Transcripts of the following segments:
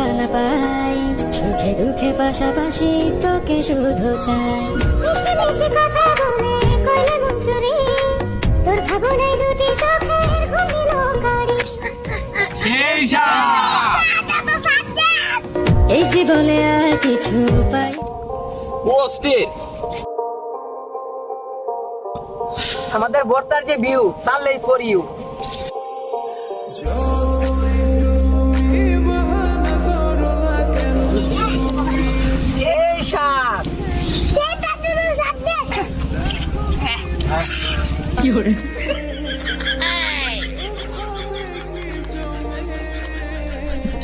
পানা পাই, সুখে দুঃখে পাশাপাশি তোকে শুধু চাই। মিষ্টি মিষ্টি কথা বলে কইলে মন চুরি, তোর ভাবনায় দুটি চোখের ঘুমিল গাড়ি। এই জীবনে আর কিছু পাই। আমাদের বর্তার যে ভিউ সানলাই ফর ইউ। এই সাত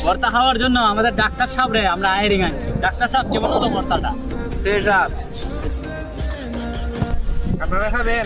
ভর্তা খাওয়ার জন্য আমাদের ডাক্তার সাহেব রে আমরা আইরিং আনছি। ডাক্তার সাহেব কেমন হলো ভর্তাটা? সেই সাত আপনারা খাবেন?